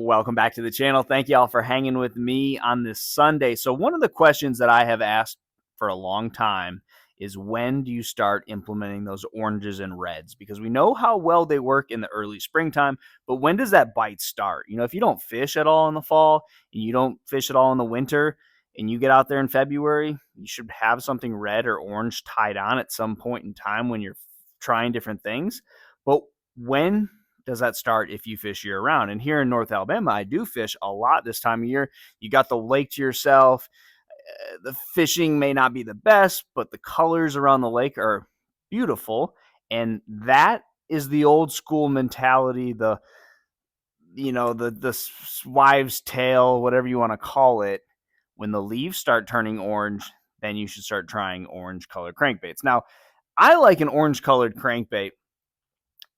Welcome back to the channel. Thank y'all for hanging with me on this Sunday. So one of the questions that I have asked for a long time is, when do you start implementing those oranges and reds? Because we know how well they work in the early springtime, but when does that bite start? If you don't fish at all in the fall and you don't fish at all in the winter and you get out there in February, you should have something red or orange tied on at some point in time when you're trying different things. But when does that start if you fish year round? And here in North Alabama, I do fish a lot this time of year. You got the lake to yourself. The fishing may not be the best, but the colors around the lake are beautiful. And that is the old school mentality, the wives' tale, whatever you want to call it. When the leaves start turning orange, then you should start trying orange colored crankbaits. Now, I like an orange colored crankbait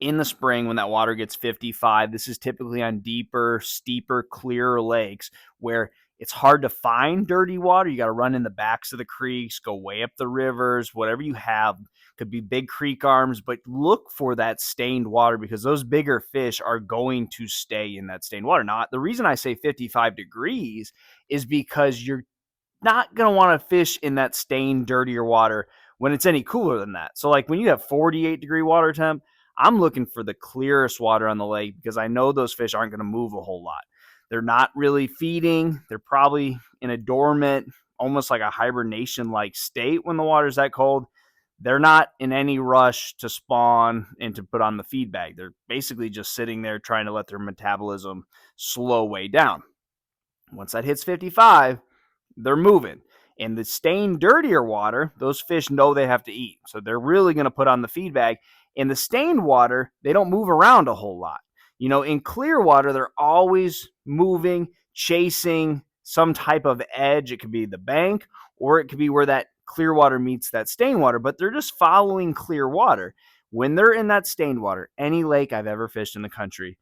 in the spring when that water gets 55. This is typically on deeper, steeper, clearer lakes where it's hard to find dirty water. You got to run in the backs of the creeks, go way up the rivers, whatever you have. Could be big creek arms, but look for that stained water because those bigger fish are going to stay in that stained water. Now, the reason I say 55 degrees is because you're not going to want to fish in that stained, dirtier water when it's any cooler than that. So like when you have 48-degree water temp, I'm looking for the clearest water on the lake because I know those fish aren't going to move a whole lot. They're not really feeding. They're probably in a dormant, almost like a hibernation-like state when the water's that cold. They're not in any rush to spawn and to put on the feed bag. They're basically just sitting there trying to let their metabolism slow way down. Once that hits 55, they're moving. And the stained, dirtier water, those fish know they have to eat. So they're really going to put on the feed bag. In the stained water, they don't move around a whole lot. In clear water, they're always moving, chasing some type of edge. It could be the bank, or it could be where that clear water meets that stained water, but they're just following clear water. When they're in that stained water, any lake I've ever fished in the country,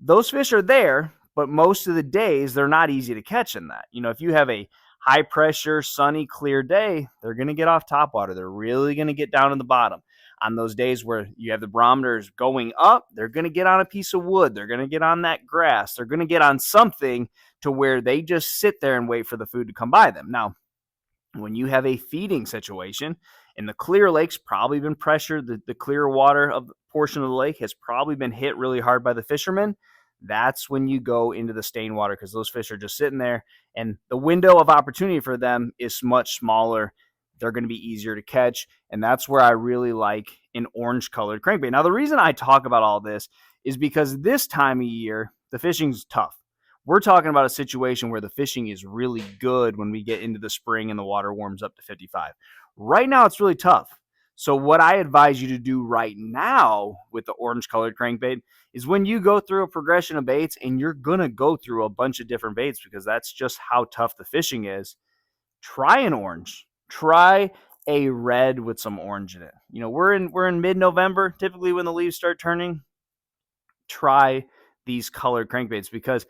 those fish are there, but most of the days they're not easy to catch in that. If you have a high pressure, sunny, clear day, they're going to get off top water. They're really going to get down to the bottom. On those days where you have the barometers going up, they're going to get on a piece of wood. They're going to get on that grass. They're going to get on something to where they just sit there and wait for the food to come by them. Now, when you have a feeding situation and the clear lake's probably been pressured, the clear water of the portion of the lake has probably been hit really hard by the fishermen, that's when you go into the stained water because those fish are just sitting there and the window of opportunity for them is much smaller. They're going to be easier to catch, and that's where I really like an orange colored crankbait. Now, the reason I talk about all this is because this time of year, the fishing's tough. We're talking about a situation where the fishing is really good when we get into the spring and the water warms up to 55. Right now, it's really tough. So what I advise you to do right now with the orange colored crankbait is when you go through a progression of baits, and you're going to go through a bunch of different baits because that's just how tough the fishing is, try an orange. Try a red with some orange in it. We're in mid-November, typically when the leaves start turning. Try these colored crankbaits because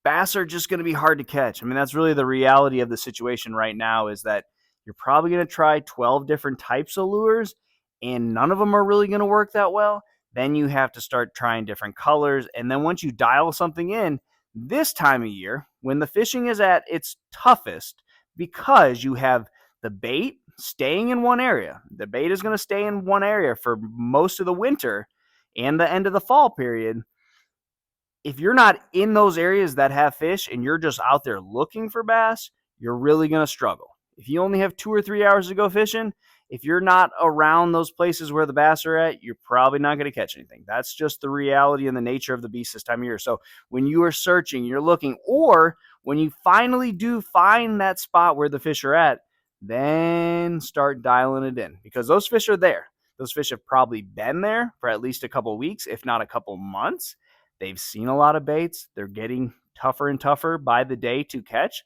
bass are just going to be hard to catch. That's really the reality of the situation right now, is that you're probably going to try 12 different types of lures and none of them are really going to work that well. Then you have to start trying different colors. And then once you dial something in, this time of year, when the fishing is at its toughest, because you have the bait staying in one area, the bait is going to stay in one area for most of the winter and the end of the fall period. If you're not in those areas that have fish and you're just out there looking for bass, you're really going to struggle. If you only have 2 or 3 hours to go fishing, if you're not around those places where the bass are at, you're probably not going to catch anything. That's just the reality and the nature of the beast this time of year. So when you are searching, you're looking, or when you finally do find that spot where the fish are at, then start dialing it in because those fish are there. Those fish have probably been there for at least a couple weeks, if not a couple months. They've seen a lot of baits. They're getting tougher and tougher by the day to catch.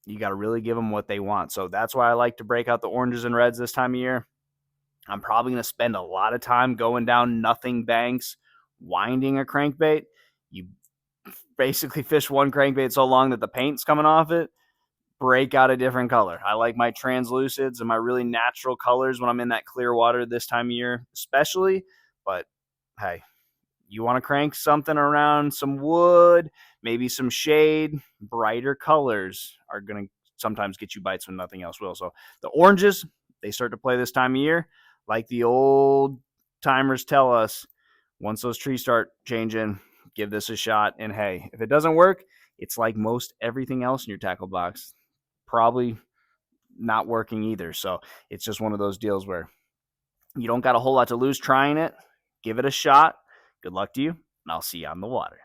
You got to really give them what they want. So that's why I like to break out the oranges and reds this time of year. I'm probably going to spend a lot of time going down nothing banks, winding a crankbait. You basically fish one crankbait so long that the paint's coming off it. Break out a different color. I like my translucids and my really natural colors when I'm in that clear water this time of year, especially. But hey, You want to crank something around some wood, maybe some shade. Brighter colors are going to sometimes get you bites when nothing else will. So the oranges, they start to play this time of year. Like the old timers tell us, once those trees start changing, give this a shot. And hey, if it doesn't work, it's like most everything else in your tackle box. Probably not working either. So it's just one of those deals where you don't got a whole lot to lose trying it. Give it a shot. Good luck to you, and I'll see you on the water.